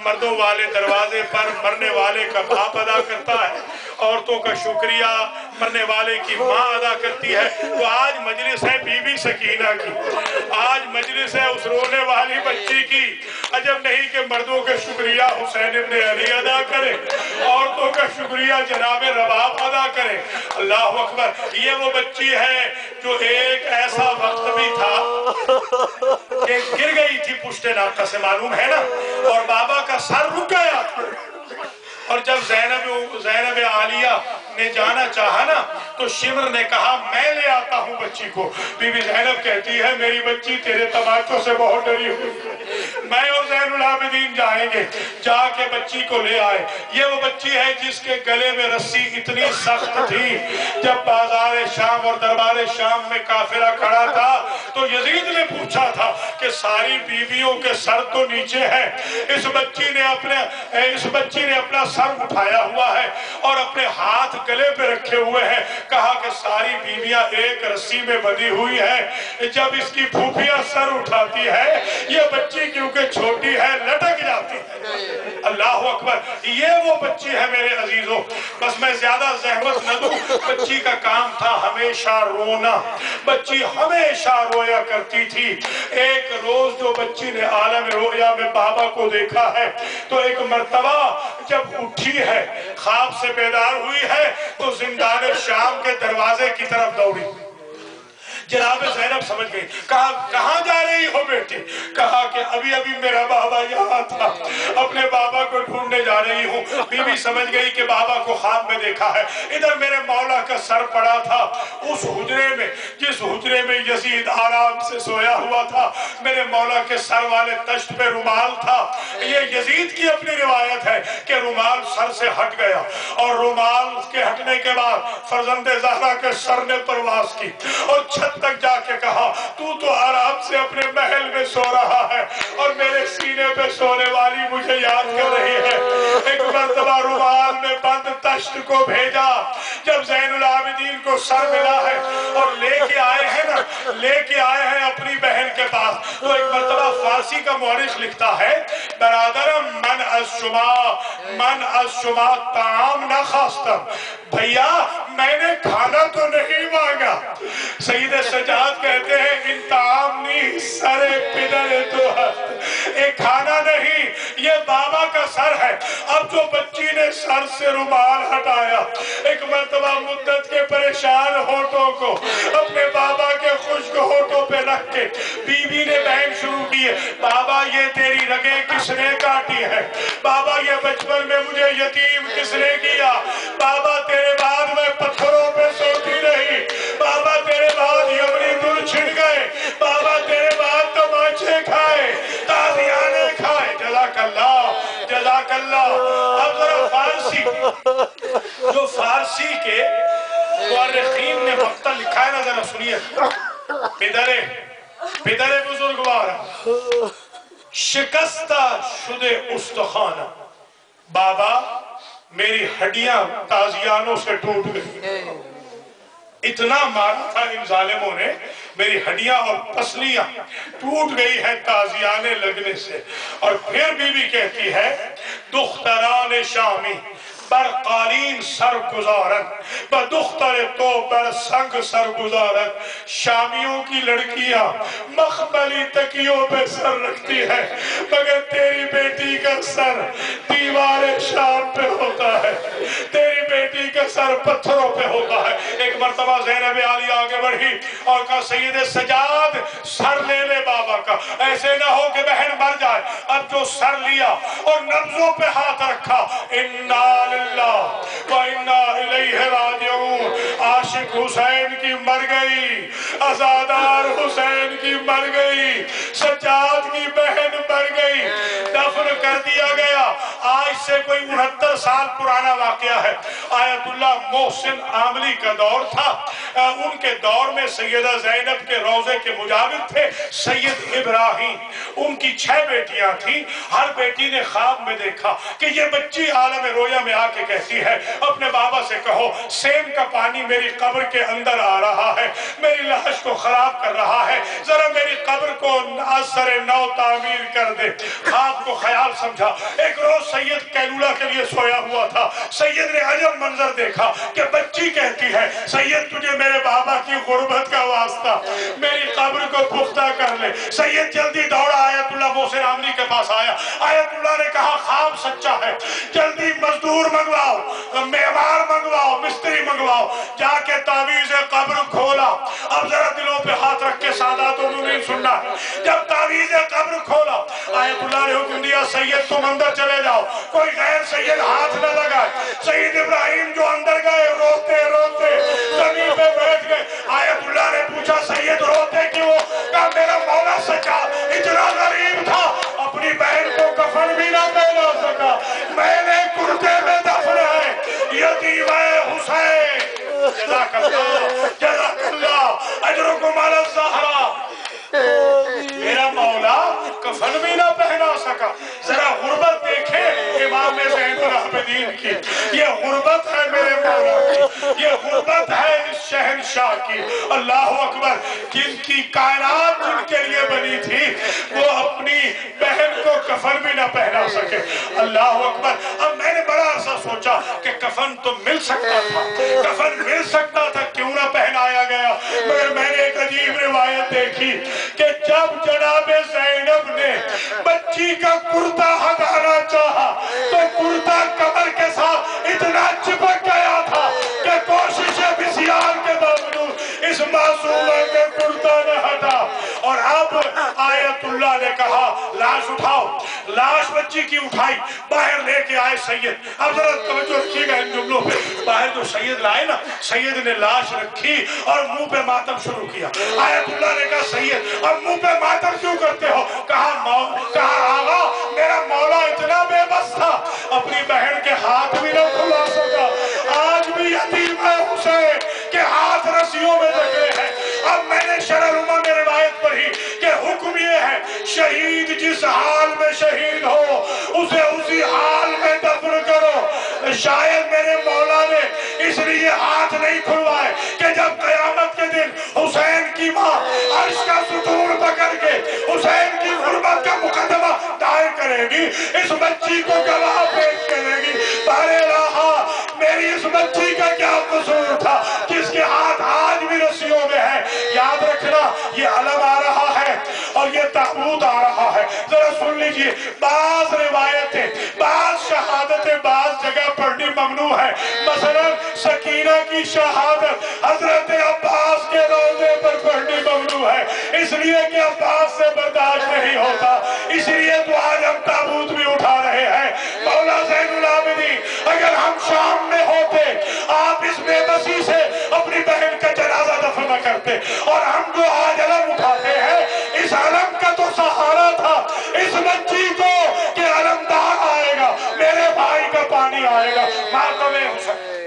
مردوں والے دروازے پر مرنے والے کا باپ ادا کرتا ہے، عورتوں کا شکریہ مرنے والے کی ماں ادا کرتی ہے۔ تو آج مجلس ہے بی بی سکینہ کی، آج مجلس ہے اس رونے والی بچی کی۔ عجب نہیں کہ مردوں کا شکریہ حسین ابن علی ادا کرے، عورتوں کا شکریہ جناب رباب ادا کرے۔ اللہ اکبر۔ یہ وہ بچی ہے جو ایک ایسا وقت بھی تھا کہ گر گئی تھی پشت ناقہ سے، معلوم ہے نا، اور بابا کا سر رک گیا تھا، اور جب زینب عالیہ نے جانا چاہا نا تو شمر نے کہا میں لے آتا ہوں بچی کو۔ بی بی زینب کہتی ہے میری بچی تیرے تماچوں سے بہت ڈری ہوئی، میں اور زین العابدین جائیں گے، جا کے بچی کو لے آئے۔ یہ وہ بچی ہے جس کے گلے میں رسی اتنی سخت تھی، جب بازار شام اور دربار شام میں قافلہ کھڑا تھا تو یزید نے پوچھا تھا کہ ساری بیویوں کے سر تو نیچے ہے، اس بچی نے اپنا سر اٹھایا ہوا ہے اور اپنے ہاتھ گلے پہ رکھے ہوئے ہیں۔ کہا کہ ساری بیویاں ایک رسی میں بندھی ہوئی ہے، جب اس کی پھوپھیاں سر اٹھاتی ہے یہ بچی کیونکہ چھوٹی ہے لٹک جاتی ہے۔ اللہ اکبر۔ یہ وہ بچی ہے میرے عزیزوں، بس میں زیادہ زحمت نہ دوں۔ بچی کا کام تھا ہمیشہ رونا، بچی ہمیشہ رویا کرتی تھی۔ ایک روز جو بچی نے عالم رویا میں بابا کو دیکھا ہے تو ایک مرتبہ جب اٹھی ہے، خواب سے بیدار ہوئی ہے تو زندان شام کے دروازے کی طرف دوڑی۔ جناب زینب سمجھ گئی، کہا کہاں جا رہی ہو بیٹی؟ کہا کہ ابھی میرا بابا یہاں تھا، اپنے بابا کو ڈھونڈنے جا رہی ہوں۔ بی بی سمجھ گئی کہ بابا کو خواب میں دیکھا ہے۔ ادھر میرے مولا کا سر پڑا تھا اس حجرے میں جس حجرے میں یزید آرام سے سویا ہوا تھا، میرے مولا کے سر والے تشت پہ رومال تھا۔ یہ یزید کی اپنی روایت ہے کہ رومال سر سے ہٹ گیا، اور رومال کے ہٹنے کے بعد فرزند زہرا کے سر نے پرواز کی اور چھت تک جا کے کہا تو آرام سے اپنے محل میں سو رہا ہے اور میرے سینے پہ سونے والی مجھے یاد کر رہی ہے۔ ایک مرتبہ رومال میں بند تشت کو بھیجا، جب زین العابدین کو سر ملا ہے اور لے کے آئے ہیں اپنی بہن کے پاس، تو ایک مرتبہ فارسی کا مورخ لکھتا ہے برادرم من از شما طعام نہ خواستم، بھیا میں نے کھانا تو نہیں مانگا۔ سید سجاد کہتے ہیں ان طعامنی سر پدر تو ہست، ایک کھانا نہیں، یہ بابا کا سر ہے۔ اب جو بچی نے سر سے رومال ہٹایا، ایک مرتبہ مدت کے پریشان ہونٹوں کو اپنے بابا کے خشک ہونٹوں پہ رکھ کے بی بی نے بہن شروع کیے، بابا یہ تیری رگیں کس نے کاٹی ہے؟ بابا یہ بچپن میں مجھے یتیم کس نے کیا؟ بابا تیرے بعد میں پتھروں پہ سوتی رہی، بابا تیرے بعد یمنی دل چھڑ گئے، بابا تیرے بعد تماچے کھائے، تازیانے کھائے۔ جزاک اللہ، جزاک اللہ۔ اب ذرا فارسی کے مورخین نے مقتل لکھا ہے نا، ذرا سنیے۔ پدر بزرگوار شکستہ شدے استخوان، بابا میری ہڈیاں تازیانوں سے ٹوٹ گئی، اتنا مارا تھا ان ظالموں نے، میری ہڈیاں اور پسلیاں ٹوٹ گئی ہیں تازیانے لگنے سے۔ اور پھر بی بی کہتی ہے دختران شامی بر قالین سر گزارن بدختر تو بر سنگ سر گزارن، شامیوں کی لڑکیاں مخملی تکیوں پہ سر رکھتی ہے مگر تیری بیٹی کا سر دیوار شام پہ ہوتا ہے، تیری بیٹی کا سر پتھروں پہ ہوتا ہے۔ ایک مرتبہ زینب عالیہ آگے بڑھی اور کہا سید سجاد سر لے لے بابا کا، ایسے نہ ہو کہ بہن مر جائے۔ اب جو سر لیا اور نبضوں پہ ہاتھ رکھا، انا للہ و انا الیہ راجعون، عاشق حسین کی مر گئی، عزادار حسین کی مر گئی، سجاد کی بہن مر گئی، دفن کر دیا گیا۔ آج سے کوئی 69 سال پرانا واقعہ ہے۔ آیت اللہ محسن عاملی کا دور تھا، ان کے دور میں سیدہ زینب کے روضے کے مجاور تھے سید ابراہیم، ان کی 6 بیٹیاں تھیں۔ ہر بیٹی نے خواب میں دیکھا کہ یہ بچی عالم رویا میں آ کے کہتی ہے اپنے بابا سے کہو سیم کا پانی میری قبر کے اندر آ رہا ہے، میری لاش کو خراب کر رہا ہے، ذرا میری قبر کو اثر نو تعمیر کر دے۔ خواب کو خیال سمجھا۔ ایک روز سید کیلولہ کے لیے سویا ہوا تھا، سید نے عجب منظر دیکھا کہ بچی کہتی ہے سید تجھے میرے بابا کی غربت کا واسطہ میری قبر کو پختہ کر لے۔ سید جلدی دوڑا آیت اللہ محسن عاملی کے پاس آیا۔ آیت اللہ نے کہا خواب سچا ہے، جلدی مزدور منگواؤ، معمار منگواؤ، مستری منگواؤ۔ جا کے تعویذ قبر کھولا۔ اب ذرا دلوں پہ ہاتھ رکھ کے سادات و نورین سننا ہے۔ جب تعویذ قبر کھولا آیت اللہ نے حکم دیا سید تم اندر چلے جاؤ، کوئی غیر سید ہاتھ نہ لگائے۔ سید ابراہیم جو اندر گئے روتے روتے زمین پہ بیٹھ گئے۔ آیت اللہ نے پوچھا سید روتے کیوں؟ کہا میرا مولا سچا اتنا غریب تھا اپنی بہن کو کفن بھی نہ پہنا سکا، میں نے کرتے میں دفن ہے یتیم حسین۔ جزاک اللہ جزاک اللہ اجرکم علی الزہرا۔ میرا مولا کفن بھی نہ پہنا سکا۔ ذرا غربت دیکھیں امام زین العابدین کی، یہ غربت ہے میرے مولا کی، یہ غربت ہے اس شہنشاہ کی۔ اللہ اکبر، جن کی کائنات جن کے لیے بنی تھی وہ اپنی بہن کو کفن بھی نہ پہنا سکے۔ اللہ اکبر۔ اب میں نے بڑا عرصہ سوچا کہ کفن تو مل سکتا تھا، کفن مل سکتا تھا، کیوں نہ پہنایا گیا؟ مگر میں نے ایک عجیب روایت دیکھی کہ جب جناب زینب نے بچی کا کرتا ہٹانا چاہا تو کرتا کمر کے ساتھ اتنا چپک گیا تھا کہ کوشش بسیار کے باوجود اس معصومہ کے کرتا نہ ہٹا۔ اور اب آیت اللہ نے کہا لاش اٹھاؤ۔ لاش بچی کی اٹھائی، باہر لے کے آئے سید۔ اب ذرا توجہ رکھیے گا ان جملوں پہ۔ باہر جو سید لائے نا، سید نے لاش رکھی اور منہ پہ ماتم شروع کیا۔ آیت اللہ نے کہا سید اب منہ پہ ماتم کیوں کرتے ہو؟ کہا آغا میرا مولا اتنا بے بس تھا اپنی بہن کے ہاتھ بھی نہ کھلا سکا، آج بھی یتیم ہے حسین کے ہاتھ رسیوں میں جکڑے ہیں۔ اب میں نے شرح الامہ میں روایت پڑھی کہ حکم یہ ہے شہید جس حال میں شہید ہو اسے اسی حال میں دفن کرو۔ شاید میرے مولا نے اس لیے ہاتھ نہیں کھلوائے کہ جب قیامت کے دن حسین کی ماں عرش کا ستون پکڑ کے حسین کی غربت کا مقدمہ دائر کرے گی، اس بچی کو گواہ پیش کرے گی۔ بارے الہا میری اس بچی کا کیا قصور تھا جس کے ہاتھ آج بھی رسیوں میں ہے؟ یاد رکھنا یہ علم آ رہا ہے اور یہ تابوت آ رہا ہے۔ ذرا سن لیجئے، بعض روایتیں، بعض شہادتیں بعض جگہ پڑھنی ممنوع ہے۔ مثلا سکینہ کی شہادت حضرت عباس کے روضے پر پڑھنی ممنوع ہے، اس لیے کہ عباس سے برداشت نہیں ہوتا، اس لیے تو آج ہم تابوت بھی اٹھا رہے ہیں۔ مولا زین العابدین اگر ہم شام میں ہوتے آپ اس بے بسی سے اپنی بہن کا جنازہ دفن نہ کرتے، اور ہم جو آج علم اٹھاتے ہیں اس علم کا تو سہارا تھا اس بچی کو کہ علمدار آئے گا، میرے بھائی کا پانی آئے گا۔ ماتم حسین